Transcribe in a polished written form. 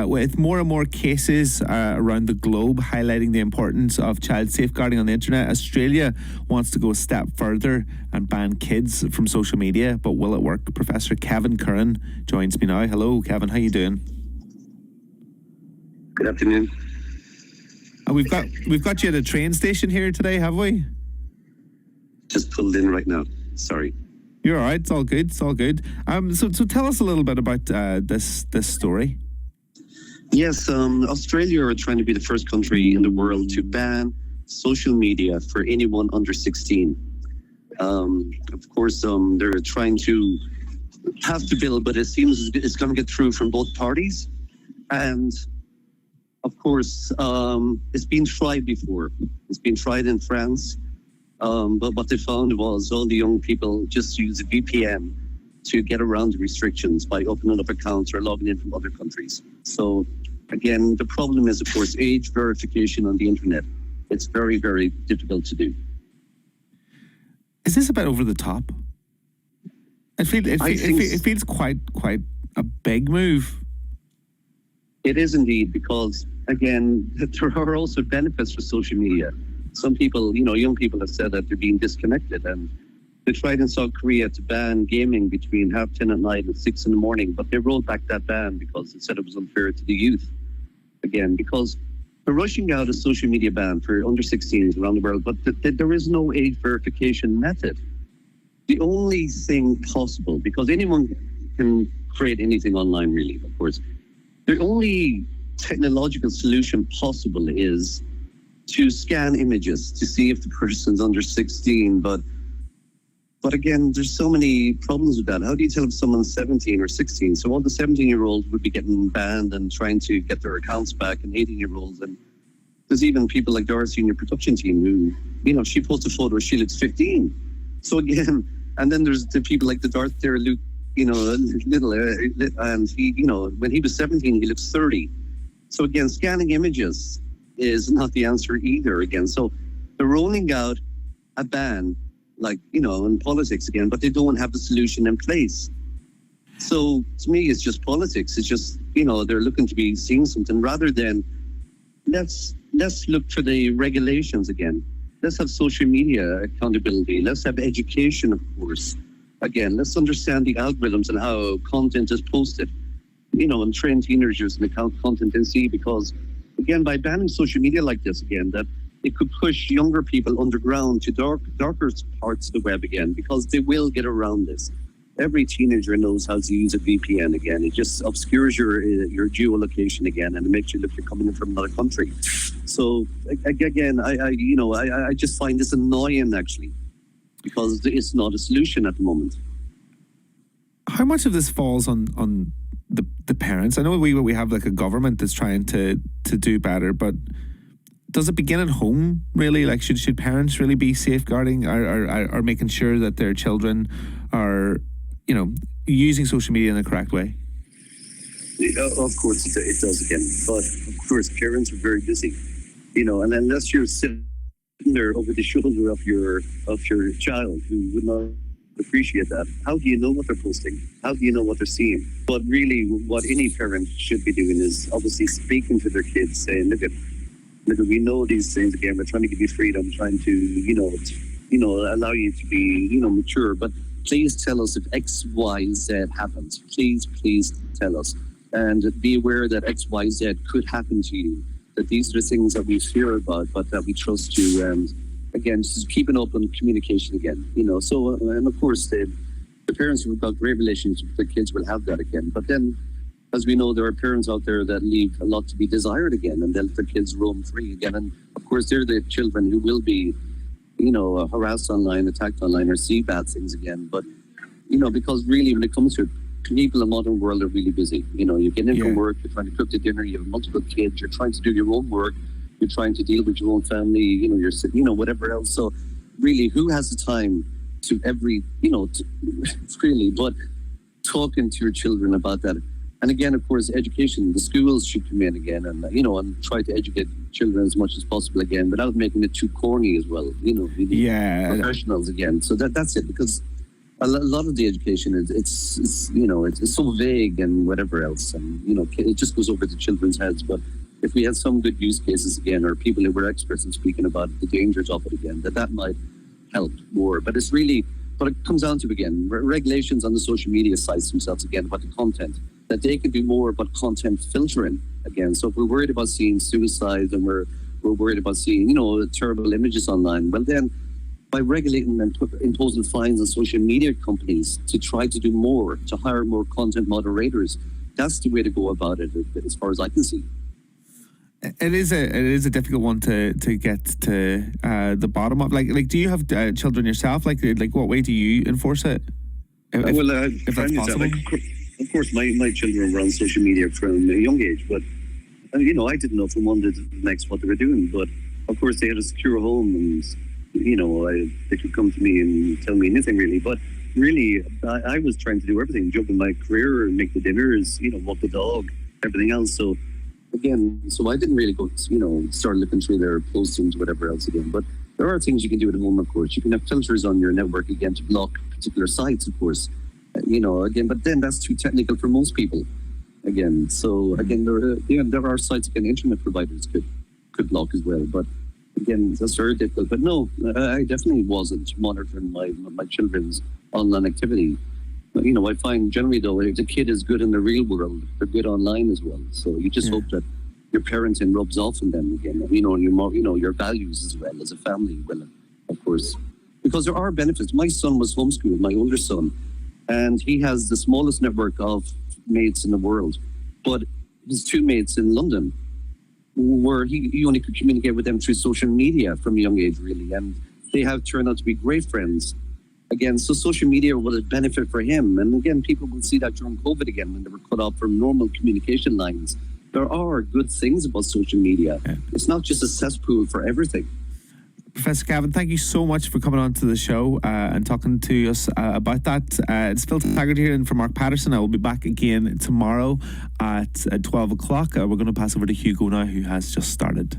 with more and more cases around the globe highlighting the importance of child safeguarding on the internet, Australia wants to go a step further and ban kids from social media. But will it work? Professor Kevin Curran joins me now. Hello, Kevin. How you doing? Good afternoon. We've got you at a train station here today, have we? Just pulled in right now. Sorry. You're all right. It's all good. It's all good. So tell us a little bit about this story. Yes, Australia are trying to be the first country in the world to ban social media for anyone under 16. Of course, they're trying to pass the bill, but it seems it's going to get through from both parties. And of course, it's been tried before. It's been tried in France. But what they found was all the young people just use a VPN to get around the restrictions by opening up accounts or logging in from other countries. So again, the problem is, of course, age verification on the internet. It's very, very difficult to do. Is this a bit over the top? It feels quite a big move. It is indeed, because again, there are also benefits for social media. Some people, young people have said that they're being disconnected, and they tried in South Korea to ban gaming between 10:30 at night and 6 in the morning, but they rolled back that ban because they said it was unfair to the youth. Again, because they're rushing out a social media ban for under 16s around the world, but there is no age verification method. The only thing possible, because anyone can create anything online really, of course, the only technological solution possible is to scan images to see if the person's under 16, but again, there's so many problems with that. How do you tell if someone's 17 or 16? So all the 17-year-olds would be getting banned and trying to get their accounts back, and 18-year-olds. And there's even people like Darcy in your production team who, she posts a photo, she looks 15. So again, and then there's the people like the Darth there, Luke, little, and he, when he was 17, he looks 30. So again, scanning images is not the answer either again. So they're rolling out a ban, like, in politics again, but they don't have the solution in place. So to me, it's just politics. It's just, they're looking to be seeing something rather than let's look for the regulations again. Let's have social media accountability. Let's have education, of course. Again, let's understand the algorithms and how content is posted, and train teenagers in account content and see, because again, by banning social media like this again, that it could push younger people underground to darker parts of the web again, because they will get around this. Every teenager knows how to use a VPN again. It just obscures your geolocation again, and it makes you look you're coming in from another country. So again, I just find this annoying actually, because it's not a solution at the moment. How much of this falls on the parents? I know we have like a government that's trying to do better, but does it begin at home really? Like should parents really be safeguarding or making sure that their children are using social media in the correct way? Of course it does again, but of course parents are very busy, and unless you're sitting there over the shoulder of your child who would not appreciate that, how do you know what they're posting? How do you know what they're seeing? But really, what any parent should be doing is obviously speaking to their kids, saying, look, we know these things again. We're trying to give you freedom, trying to, allow you to be, mature. But please tell us if X, Y, Z happens. Please tell us, and be aware that X, Y, Z could happen to you. That these are the things that we fear about, but that we trust you. And again, just keep an open communication again. So and of course the parents who've got great relationships with their kids will have that again. But then, as we know, there are parents out there that leave a lot to be desired again, and they let their kids roam free again. And of course, they're the children who will be, harassed online, attacked online, or see bad things again. But, because really when it comes to it, people in the modern world are really busy. You're getting in from work, you're trying to cook the dinner, you have multiple kids, you're trying to do your own work, you're trying to deal with your own family, you're whatever else. So really, who has the time to really, but talking to your children about that. And again, of course, education, the schools should come in again and, and try to educate children as much as possible again, without making it too corny as well, professionals again. So that's it, because lot of the education is it's it's so vague and whatever else, and it just goes over the children's heads. But if we had some good use cases again, or people who were experts in speaking about the dangers of it again, that might help more. But it's really, but it comes down to again regulations on the social media sites themselves again about the content, that they can do more about content filtering again. So if we're worried about seeing suicides and we're worried about seeing terrible images online, well then, by regulating and imposing fines on social media companies to try to do more, to hire more content moderators, that's the way to go about it, as far as I can see. It is a difficult one to get to the bottom of. Like, do you have children yourself? Like, what way do you enforce it? If that's possible. Of course, my children were on social media from a young age, but I didn't know from one day to the next what they were doing. But of course, they had a secure home, and they could come to me and tell me anything really. But really, I was trying to do everything, juggle my career, make the dinners, walk the dog, everything else. So again, I didn't really go, start looking through their postings, whatever else again. But there are things you can do at home, of course. You can have filters on your network again to block particular sites, of course. Again, but then that's too technical for most people. Again, so again, there are sites again, internet providers could block as well. But again, that's very difficult. But no, I definitely wasn't monitoring my children's online activity. But, I find generally though, if the kid is good in the real world, they're good online as well. So you just hope that your parenting rubs off on them again. Your values as well as a family. Well, of course, because there are benefits. My son was homeschooled, my older son, and he has the smallest network of mates in the world. But his two mates in London, where he only could communicate with them through social media from a young age, really, and they have turned out to be great friends. Again, so social media was a benefit for him. And again, people will see that during COVID again, when they were cut off from normal communication lines. There are good things about social media. Yeah. It's not just a cesspool for everything. Professor Gavin, thank you so much for coming on to the show and talking to us about that. It's Phil Taggart here and for Mark Patterson. I will be back again tomorrow at 12 o'clock. We're going to pass over to Hugo now, who has just started.